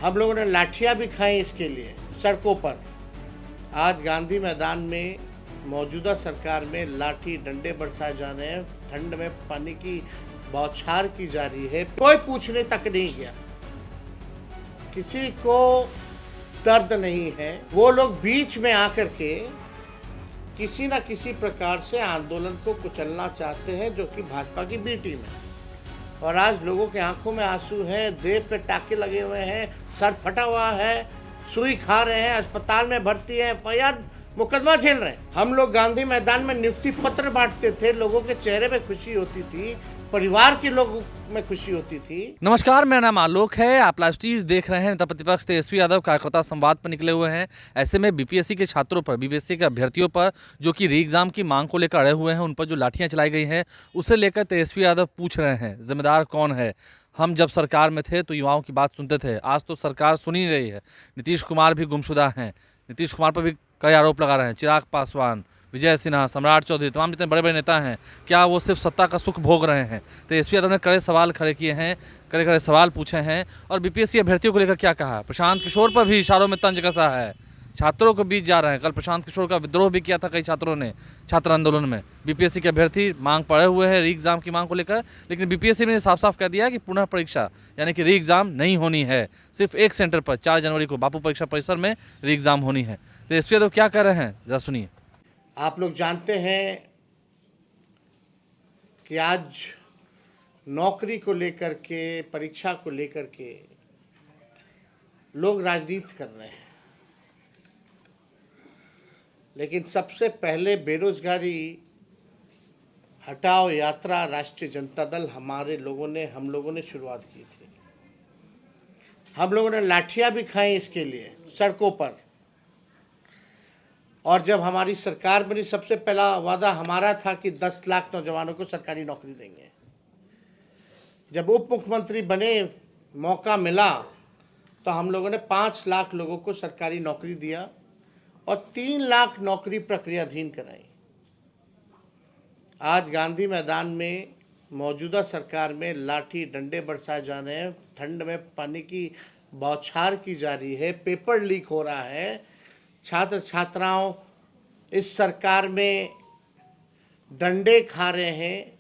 हम लोगों ने लाठियां भी खाई इसके लिए सड़कों पर। आज गांधी मैदान में मौजूदा सरकार में लाठी डंडे बरसाए जा रहे हैं, ठंड में पानी की बौछार की जा रही है, कोई पूछने तक नहीं गया, किसी को दर्द नहीं है। वो लोग बीच में आकर के किसी न किसी प्रकार से आंदोलन को कुचलना चाहते हैं, जो कि भाजपा की बी टीम है। और आज लोगों के आंखों में आंसू है, देह पे टाके लगे हुए हैं, सर फटा हुआ है, सुई खा रहे हैं, अस्पताल में भर्ती है, एफआईआर मुकदमा झेल रहे हैं। हम लोग गांधी मैदान में नियुक्ति पत्र बांटते थे, लोगों के चेहरे पे खुशी होती थी, परिवार के लोगों में खुशी होती थी। नमस्कार, मेरा नाम आलोक है। आप लाइव टीवी देख रहे हैं। नेता प्रतिपक्ष तेजस्वी यादव कार्यकर्ता संवाद पर निकले हुए हैं। ऐसे में बीपीएससी के छात्रों पर, बीपीएससी के अभ्यर्थियों पर जो कि री एग्जाम की मांग को लेकर अड़े हुए हैं, उन पर जो लाठियां चलाई गई हैं, उसे लेकर तेजस्वी यादव पूछ रहे हैं जिम्मेदार कौन है। हम जब सरकार में थे तो युवाओं की बात सुनते थे, आज तो सरकार सुन ही रही है। नीतीश कुमार भी गुमशुदा हैं, नीतीश कुमार पर भी कई आरोप लगा रहे हैं। चिराग पासवान, विजय सिन्हा, सम्राट चौधरी, तमाम जितने बड़े बड़े नेता हैं, क्या वो सिर्फ सत्ता का सुख भोग रहे हैं? तेजस्वी यादव ने कड़े सवाल खड़े किए हैं, कड़े सवाल पूछे हैं। और बीपीएससी अभ्यर्थियों को लेकर क्या कहा? प्रशांत किशोर पर भी इशारों में तंज कसा है, छात्रों के बीच जा रहे हैं। कल प्रशांत किशोर का विद्रोह भी किया था कई छात्रों ने छात्र आंदोलन में। बीपीएससी के अभ्यर्थी मांग पड़े हुए हैं री एग्जाम की मांग को लेकर, लेकिन बीपीएससी ने साफ साफ कह दिया कि पुनः परीक्षा यानी कि री एग्जाम नहीं होनी है। सिर्फ एक सेंटर पर 4 जनवरी को बापू परीक्षा परिसर में री एग्जाम होनी है। तेजस्वी यादव क्या कह रहे हैं, जरा सुनिए। आप लोग जानते हैं कि आज नौकरी को लेकर के, परीक्षा को लेकर के लोग राजनीति कर रहे हैं, लेकिन सबसे पहले बेरोजगारी हटाओ यात्रा राष्ट्रीय जनता दल हम लोगों ने शुरुआत की थी। हम लोगों ने लाठियां भी खाई इसके लिए सड़कों पर। और जब हमारी सरकार बनी, सबसे पहला वादा हमारा था कि 10 लाख नौजवानों को सरकारी नौकरी देंगे। जब उप मुख्यमंत्री बने, मौका मिला, तो हम लोगों ने 5 लाख लोगों को सरकारी नौकरी दिया और 3 लाख नौकरी प्रक्रियाधीन कराई। आज गांधी मैदान में मौजूदा सरकार में लाठी डंडे बरसाए जा रहे हैं, ठंड में पानी की बौछार की जा रही है, पेपर लीक हो रहा है, छात्र छात्राओं इस सरकार में डंडे खा रहे हैं,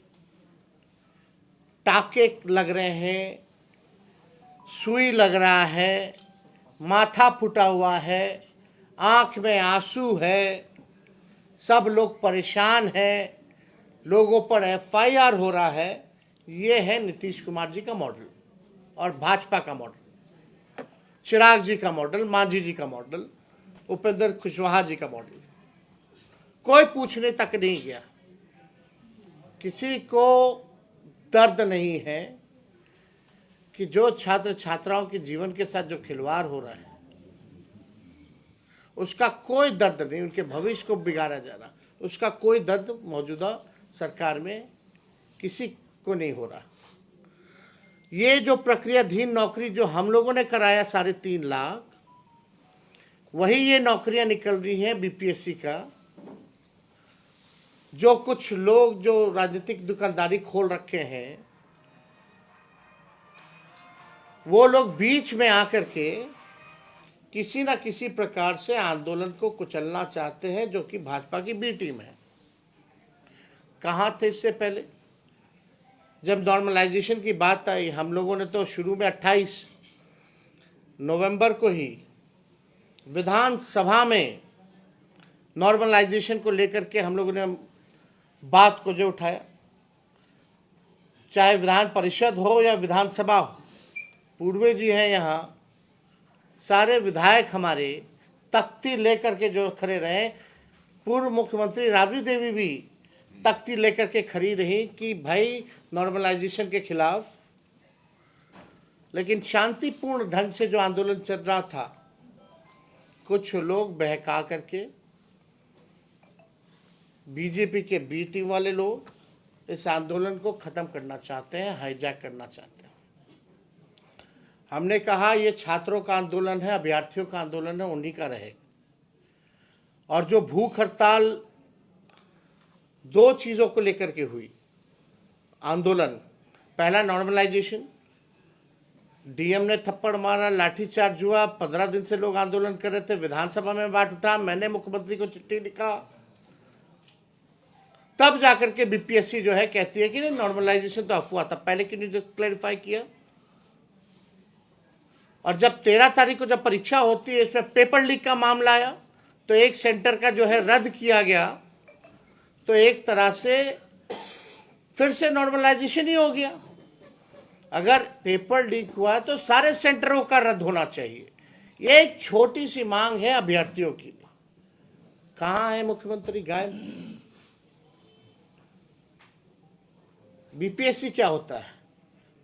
टाके लग रहे हैं, सुई लग रहा है, माथा फूटा हुआ है, आंख में आंसू है, सब लोग परेशान हैं, लोगों पर एफआईआर हो रहा है। ये है नीतीश कुमार जी का मॉडल और भाजपा का मॉडल, चिराग जी का मॉडल, मांझी जी का मॉडल, उपेंद्र कुशवाहा जी का मॉडल। कोई पूछने तक नहीं गया, किसी को दर्द नहीं है कि जो छात्र छात्राओं के जीवन के साथ जो खिलवाड़ हो रहा है, उसका कोई दर्द नहीं, उनके भविष्य को बिगाड़ा जा रहा, उसका कोई दर्द मौजूदा सरकार में किसी को नहीं हो रहा। ये जो प्रक्रियाधीन नौकरी जो हम लोगों ने कराया 3.5 लाख, वही ये नौकरियां निकल रही हैं बीपीएससी का। जो कुछ लोग जो राजनीतिक दुकानदारी खोल रखे हैं, वो लोग बीच में आकर के किसी न किसी प्रकार से आंदोलन को कुचलना चाहते हैं, जो कि भाजपा की बी टीम है। कहाँ थे इससे पहले? जब नॉर्मलाइजेशन की बात आई, हम लोगों ने तो शुरू में 28 नवंबर को ही विधानसभा में नॉर्मलाइजेशन को लेकर के हम लोगों ने बात को जो उठाया, चाहे विधान परिषद हो या विधानसभा हो, पूर्वे जी हैं यहाँ, सारे विधायक हमारे तख्ती लेकर के जो खड़े रहे। पूर्व मुख्यमंत्री राबड़ी देवी भी तख्ती लेकर के खड़ी रही कि भाई नॉर्मलाइजेशन के खिलाफ। लेकिन शांतिपूर्ण ढंग से जो आंदोलन चल रहा था, कुछ लोग बहका करके, बीजेपी के बी टीम वाले लोग इस आंदोलन को ख़त्म करना चाहते हैं, हाईजैक करना चाहते हैं। हमने कहा ये छात्रों का आंदोलन है, अभ्यर्थियों का आंदोलन है, उन्हीं का रहे। और जो भूख हड़ताल 2 चीज़ों को लेकर के हुई आंदोलन, पहला नॉर्मलाइजेशन, डीएम ने थप्पड़ मारा, लाठीचार्ज हुआ, 15 दिन से लोग आंदोलन कर रहे थे, विधानसभा में बात उठा, मैंने मुख्यमंत्री को चिट्ठी लिखा, तब जाकर के बीपीएससी जो है कहती है कि नहीं नॉर्मलाइजेशन तो अफवाह था, पहले क्यों नहीं क्लैरिफाई किया। और जब 13 तारीख को जब परीक्षा होती है, इसमें पेपर लीक का मामला आया, तो एक सेंटर का जो है रद्द किया गया, तो एक तरह से फिर से नॉर्मलाइजेशन ही हो गया। अगर पेपर लीक हुआ तो सारे सेंटरों का रद्द होना चाहिए। ये एक छोटी सी मांग है अभ्यर्थियों की। कहां है मुख्यमंत्री? गायब। बीपीएससी क्या होता है?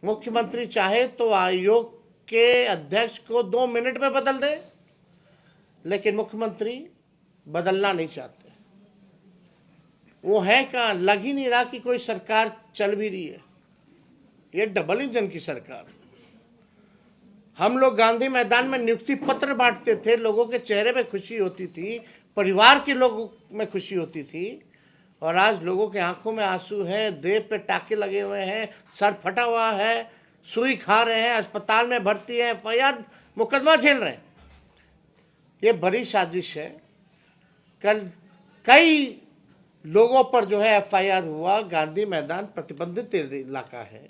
मुख्यमंत्री चाहे तो आयोग के अध्यक्ष को 2 मिनट में बदल दे, लेकिन मुख्यमंत्री बदलना नहीं चाहते। वो है कहां? लग ही नहीं रहा कि कोई सरकार चल भी रही है। ये डबल इंजन की सरकार। हम लोग गांधी मैदान में नियुक्ति पत्र बांटते थे, लोगों के चेहरे पे खुशी होती थी, परिवार के लोगों में खुशी होती थी, और आज लोगों के आंखों में आंसू है, देह पे टाके लगे हुए हैं, सर फटा हुआ है, सुई खा रहे हैं, अस्पताल में भर्ती है, एफआईआर मुकदमा झेल रहे हैं। ये बड़ी साजिश है। कल कई लोगों पर जो है एफआईआर हुआ। गांधी मैदान प्रतिबंधित इलाका है,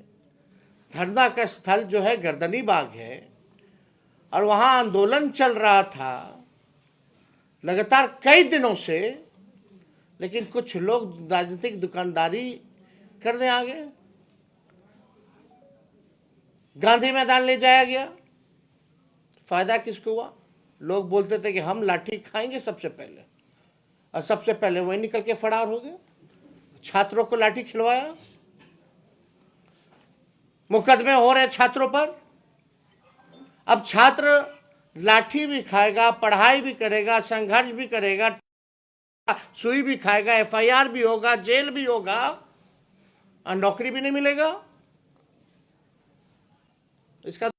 धरना का स्थल जो है गर्दनी बाग है, और वहां आंदोलन चल रहा था लगातार कई दिनों से, लेकिन कुछ लोग राजनीतिक दुकानदारी करने आ गए। गांधी मैदान ले जाया गया, फायदा किसको हुआ? लोग बोलते थे कि हम लाठी खाएंगे सबसे पहले, और सबसे पहले वही निकल के फरार हो गए। छात्रों को लाठी खिलवाया, मुकदमे हो रहे छात्रों पर। अब छात्र लाठी भी खाएगा, पढ़ाई भी करेगा, संघर्ष भी करेगा, सुई भी खाएगा, एफआईआर भी होगा, जेल भी होगा, और नौकरी भी नहीं मिलेगा। इसका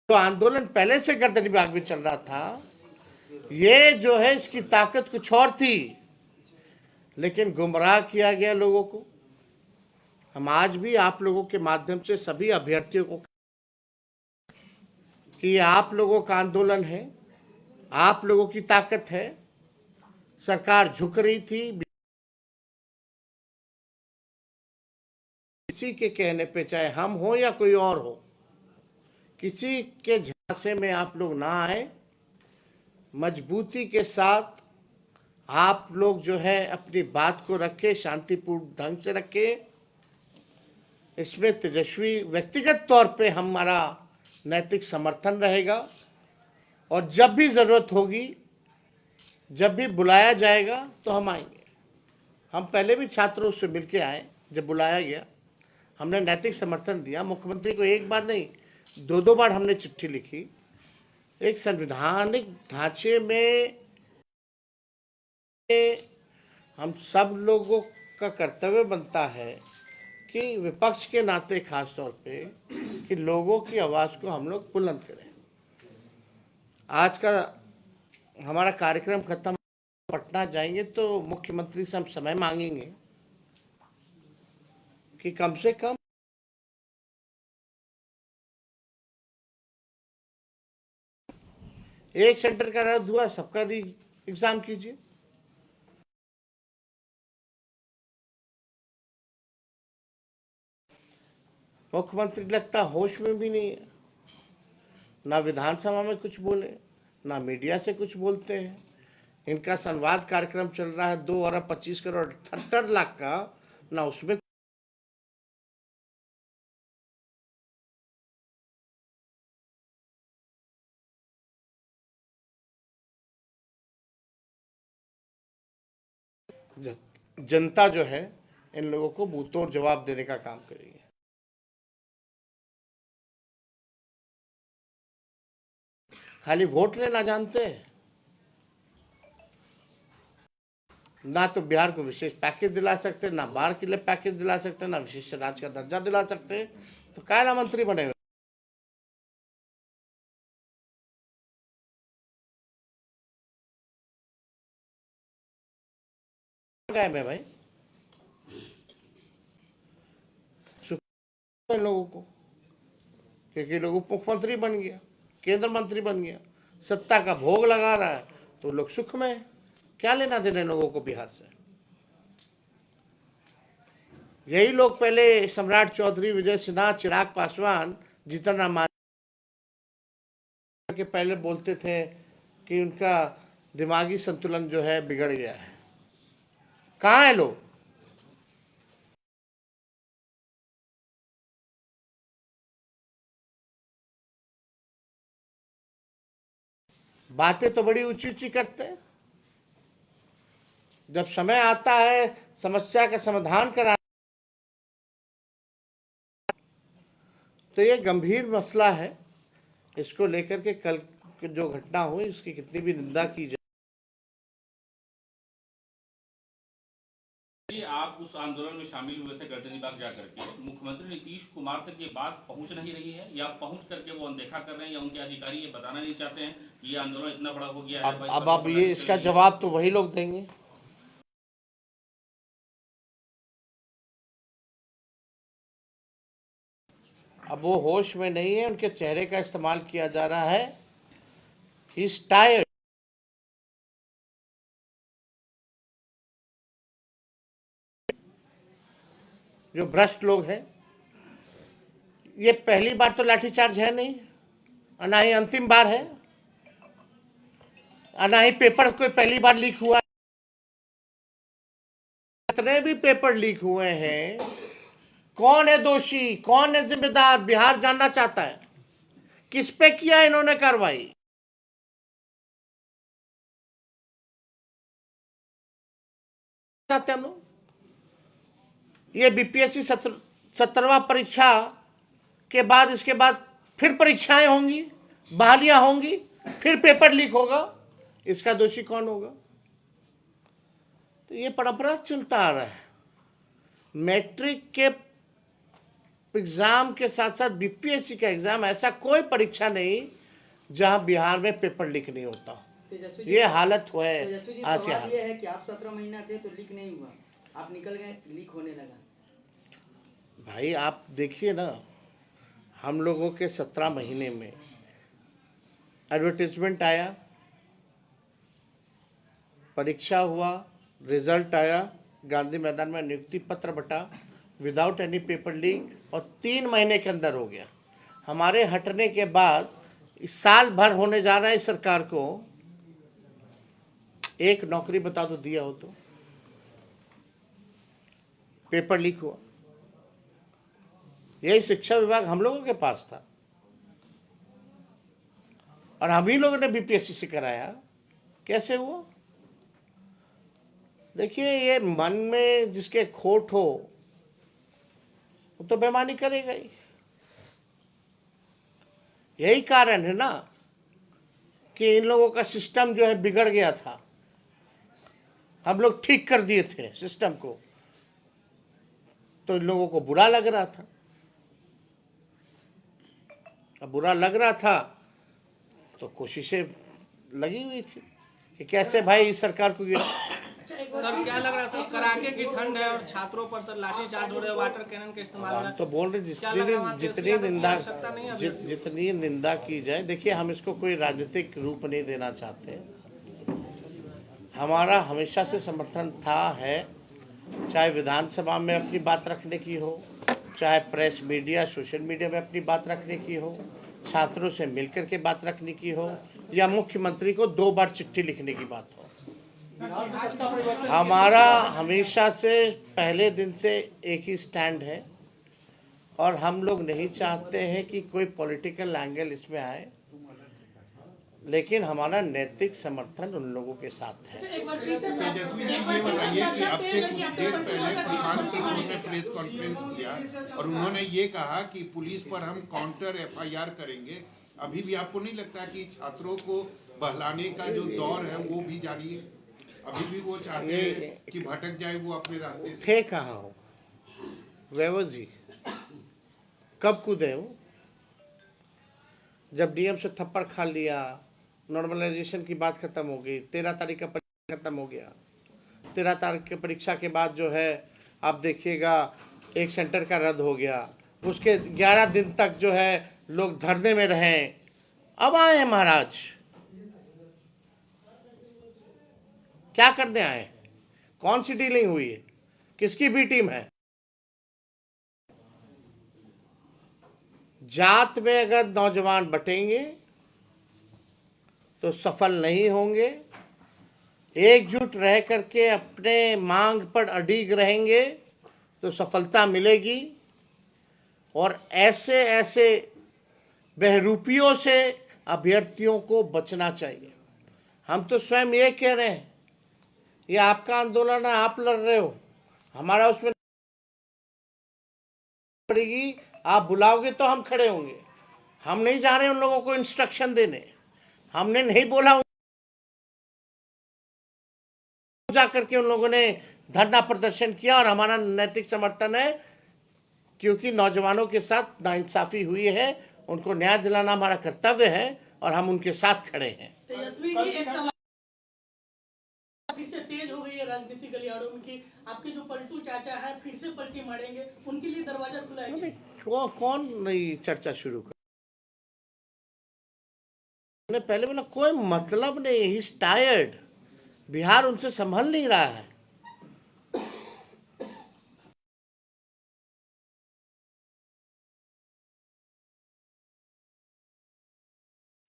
तो आंदोलन पहले से गर्दनी बाग में चल रहा था। ये जो है इसकी ताकत कुछ और थी, लेकिन गुमराह किया गया लोगों को। हम आज भी आप लोगों के माध्यम से सभी अभ्यर्थियों को कि आप लोगों का आंदोलन है, आप लोगों की ताकत है। सरकार झुक रही थी, किसी के कहने पे, चाहे हम हो या कोई और हो, किसी के झांसे में आप लोग ना आए। मजबूती के साथ आप लोग जो है अपनी बात को रखें, शांतिपूर्ण ढंग से रखें। इसमें तेजस्वी व्यक्तिगत तौर पे हमारा नैतिक समर्थन रहेगा, और जब भी ज़रूरत होगी, जब भी बुलाया जाएगा तो हम आएंगे। हम पहले भी छात्रों से मिलके आए, जब बुलाया गया हमने नैतिक समर्थन दिया। मुख्यमंत्री को एक बार नहीं, 2 बार हमने चिट्ठी लिखी। एक संवैधानिक ढांचे में हम सब लोगों का कर्तव्य बनता है कि विपक्ष के नाते खास तौर पे कि लोगों की आवाज़ को हम लोग बुलंद करें। आज का हमारा कार्यक्रम खत्म, पटना जाएंगे तो मुख्यमंत्री से हम समय मांगेंगे कि कम से कम एक सेंटर का रद्द हुआ, सबका एग्जाम कीजिए। मुख्यमंत्री लगता होश में भी नहीं है, ना विधानसभा में कुछ बोले, ना मीडिया से कुछ बोलते हैं। इनका संवाद कार्यक्रम चल रहा है 2 अरब 25 करोड़ 78 लाख का, ना उसमें जनता जो है इन लोगों को मुंहतोड़ जवाब देने का काम करेगी। खाली वोट लेना जानते हैं, ना तो बिहार को विशेष पैकेज दिला सकते, ना बाढ़ के लिए पैकेज दिला सकते, ना विशेष राज्य का दर्जा दिला सकते, तो कायला मंत्री बने हुए। गए मैं भाई इन लोगों को, क्योंकि लोग उप मुख्यमंत्री बन गया, केंद्र मंत्री बन गया, सत्ता का भोग लगा रहा है, तो लोग सुख में है। क्या लेना देना इन लोगों को बिहार से? यही लोग पहले सम्राट चौधरी, विजय सिन्हा, चिराग पासवान, जीतन राम मांझी के पहले बोलते थे कि उनका दिमागी संतुलन जो है बिगड़ गया है। कहाँ है लोग? बातें तो बड़ी ऊंची ऊंची करते हैं, जब समय आता है समस्या का समाधान कराना तो ये गंभीर मसला है। इसको लेकर के कल जो घटना हुई उसकी कितनी भी निंदा की जाए। आप उस आंदोलन में शामिल हुए थे गर्दनीबाग जाकर के, मुख्यमंत्री नीतीश कुमार तक ये बात पहुंच नहीं रही है, या पहुंच करके वो अनदेखा कर रहे हैं, या उनके अधिकारी ये बताना नहीं चाहते हैं कि ये आंदोलन इतना बड़ा हो गया है? अब आप ये इसका जवाब तो वही लोग देंगे। अब वो होश में नहीं है, उनके चेहरे का इस्तेमाल किया जा रहा है। He is tired. जो भ्रष्ट लोग हैं, ये पहली बार तो लाठीचार्ज है नहीं, और ना ही अंतिम बार है, और ना ही पेपर कोई पहली बार लीक हुआ। जितने भी पेपर लीक हुए हैं, कौन है दोषी, कौन है जिम्मेदार, बिहार जानना चाहता है। किस पे किया इन्होंने कार्रवाई? चाहते हम लोग ये बीपीएससी 17वां परीक्षा के बाद, इसके बाद फिर परीक्षाएं होंगी, बहालियां होंगी, फिर पेपर लीक होगा। इसका दोषी कौन होगा? तो ये परंपरा चलता आ रहा है। मैट्रिक के एग्जाम के साथ साथ बीपीएससी का एग्जाम, ऐसा कोई परीक्षा नहीं जहां बिहार में पेपर लीक नहीं होता। ये हालत हुआ है आज के हाल। ये है कि आप 17 महीना थे तो लीक नहीं हुआ, आप निकल गए, लीक होने लगा। भाई आप देखिए ना, हम लोगों के 17 महीने में एडवर्टीजमेंट आया, परीक्षा हुआ, रिजल्ट आया, गांधी मैदान में नियुक्ति पत्र बटा, विदाउट एनी पेपर लीक, और 3 महीने के अंदर हो गया। हमारे हटने के बाद इस साल भर होने जा रहा है सरकार को। एक नौकरी बता दो दिया हो तो। पेपर लीक हुआ, यही शिक्षा विभाग हम लोगों के पास था, और हम ही लोगों ने बीपीएससी से कराया। कैसे हुआ? देखिए, ये मन में जिसके खोट हो वो तो बेईमानी करेगा ही। यही कारण है ना कि इन लोगों का सिस्टम जो है बिगड़ गया था। हम लोग ठीक कर दिए थे सिस्टम को, तो इन लोगों को बुरा लग रहा था। अब बुरा लग रहा था तो कोशिशें लगी हुई थी कि कैसे भाई इस सरकार को गिरा। सर क्या लग रहा है सर, कड़ाके की ठंड है और छात्रों पर सर लाठीचार्ज हो रहे हैं, वाटर कैनन का इस्तेमाल हो रहा हम है। तो बोल रहे जितनी निंदा की जाए। देखिए, हम इसको कोई राजनीतिक रूप नहीं देना चाहते। हमारा हमेशा से समर्थन था, है, चाहे विधानसभा में अपनी बात रखने की हो, चाहे प्रेस मीडिया सोशल मीडिया में अपनी बात रखने की हो, छात्रों से मिलकर के बात रखने की हो, या मुख्यमंत्री को 2 बार चिट्ठी लिखने की बात हो। हमारा हमेशा से पहले दिन से एक ही स्टैंड है, और हम लोग नहीं चाहते हैं कि कोई पॉलिटिकल एंगल इसमें आए, लेकिन हमारा नैतिक समर्थन उन लोगों के साथ है। तेजस्वी जी, ये बताइए कि अब से कुछ देर पहले प्रशांत किशोर ने प्रेस कॉन्फ्रेंस किया और उन्होंने ये कहा कि पुलिस पर हम काउंटर एफआईआर करेंगे। अभी भी आपको नहीं लगता कि छात्रों को बहलाने का जो दौर है वो भी जारी है? अभी भी वो चाहते हैं कि भटक जाए वो अपने रास्ते से? थे कहाँ हो वैभव जी? कब कूदे हो? जब डीएम से थप्पड़ खा लिया, नॉर्मलाइजेशन की बात खत्म हो गई, 13 तारीख का परीक्षा खत्म हो गया, 13 तारीख की परीक्षा के बाद जो है आप देखिएगा एक सेंटर का रद्द हो गया, उसके 11 दिन तक जो है लोग धरने में रहे। अब आए हैं महाराज, क्या करने आए? कौन सी डीलिंग हुई है? किसकी बी टीम है? जात में अगर नौजवान बटेंगे तो सफल नहीं होंगे, एकजुट रह करके अपने मांग पर अडिग रहेंगे तो सफलता मिलेगी। और ऐसे ऐसे बहरूपियों से अभ्यर्थियों को बचना चाहिए। हम तो स्वयं ये कह रहे हैं, ये आपका आंदोलन है, आप लड़ रहे हो, हमारा उसमें पड़ेगी, आप बुलाओगे तो हम खड़े होंगे। हम नहीं जा रहे उन लोगों को इंस्ट्रक्शन देने, हमने नहीं बोला जा करके उन लोगों ने धरना प्रदर्शन किया और हमारा नैतिक समर्थन है, क्योंकि नौजवानों के साथ नाइंसाफी हुई है, उनको न्याय दिलाना हमारा कर्तव्य है और हम उनके साथ खड़े हैं। तेजस्वी जी, एक सवाल फिर से तेज हो गई है राजनीति गलियारों में कि आपके जो पलटू चाचा है फिर से पलटी मारेंगे, उनके लिए दरवाजा खुला है। कौन नई चर्चा शुरू कर? मैंने पहले बोला कोई मतलब नहीं, ही इज टायर्ड, बिहार उनसे संभल नहीं रहा है।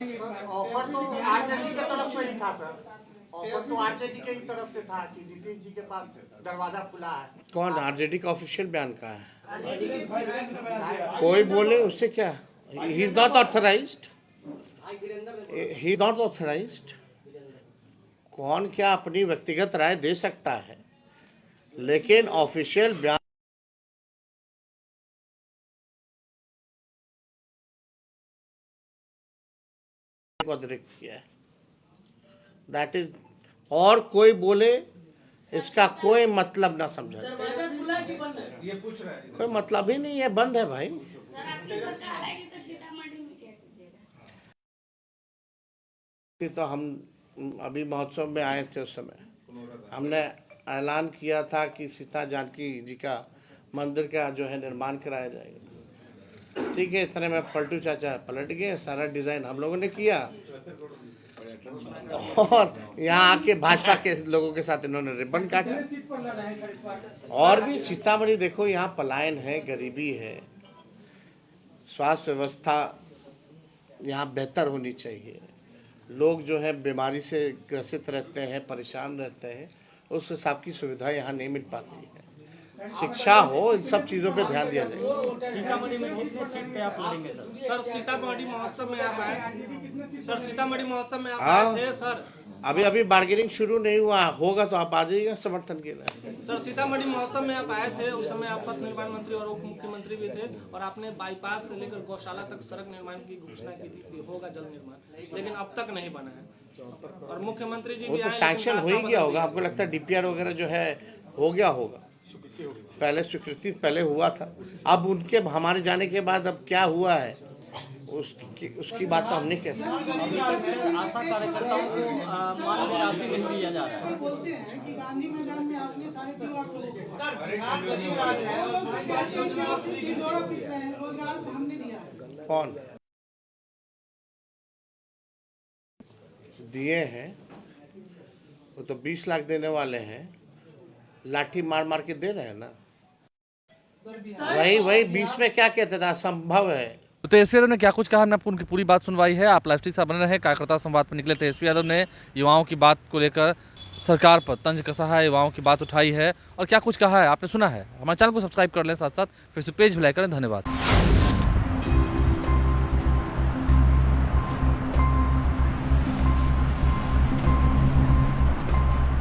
ऑफर तो आरजेडी की तरफ से ही था सर, ऑफर तो आरजेडी की तरफ से था कि नीतीश जी के पास दरवाजा खुला है। कौन आरजेडी का ऑफिशियल बयान कहा है? कोई बोले उससे क्या, he is not authorised, he not authorised. कौन क्या अपनी व्यक्तिगत राय दे सकता है, लेकिन ऑफिशियल बयान को अतिरिक्त किया है, दैट इज। और कोई बोले इसका कोई मतलब ना समझा, दरवाजा खुला कि बंद है? ये पूछ रहे हैं। कोई मतलब ही नहीं है, बंद है भाई। तो हम अभी महोत्सव में आए थे, उस समय हमने ऐलान किया था कि सीता जानकी जी का मंदिर का जो है निर्माण कराया जाएगा। ठीक है, इतने में पलटू चाचा पलट गए, सारा डिजाइन हम लोगों ने किया और यहाँ आके भाजपा के लोगों के साथ इन्होंने रिबन काटा। और भी सीतामढ़ी देखो, यहाँ पलायन है, गरीबी है, स्वास्थ्य व्यवस्था यहाँ बेहतर होनी चाहिए। लोग जो है बीमारी से ग्रसित रहते हैं, परेशान रहते हैं, उस हिसाब की सुविधा यहाँ नहीं मिल पाती है। शिक्षा हो, इन सब चीज़ों पे ध्यान दिया जाए। सीतामढ़ी में कितने सीट पे आप लड़ेंगे सर? सर सीतामढ़ी महोत्सव में आप आए, सर सीतामढ़ी महोत्सव में आप आए थे सर? अभी बार्गेनिंग शुरू नहीं हुआ, होगा तो आप आ जाइएगा समर्थन के लिए। सर सीतामढ़ी महोत्सव में आप आए थे, उस समय आप पथ निर्माण मंत्री और उप मुख्यमंत्री भी थे, और आपने बाईपास से लेकर गौशाला तक सड़क निर्माण की घोषणा की थी कि होगा जल निर्माण, लेकिन अब तक नहीं बना है। और मुख्यमंत्री जी वो भी तो आए, सैंक्शन हो ही गया होगा, आपको लगता है डीपीआर वगैरह जो है हो गया होगा, पहले स्वीकृति पहले हुआ था। अब उनके हमारे जाने के बाद अब क्या हुआ है उसकी बात तो हम नहीं कह सकते। आशा कार्यकर्ताओं को मानदेय राशि नहीं दिया जा रहा है। बोलते हैं कि गांधी मैदान में आपने 3.5 लाख रोजगार हमने दिया है। कौन दिए हैं? वो तो 20 लाख देने वाले हैं, लाठी मार मार के दे रहे हैं ना। वही 20 में क्या कहते थे, असंभव है। तो तेजस्वी यादव ने क्या कुछ कहा, हमने आपको उनकी पूरी बात सुनवाई है। आप लाइव स्ट्रीम से बने रहे। कार्यकर्ता संवाद पर निकले तेजस्वी यादव ने युवाओं की बात को लेकर सरकार पर तंज कसा है, युवाओं की बात उठाई है और क्या कुछ कहा है आपने सुना है। हमारे चैनल को सब्सक्राइब कर लें, साथ साथ फेसबुक पेज भी लाइक करें। धन्यवाद।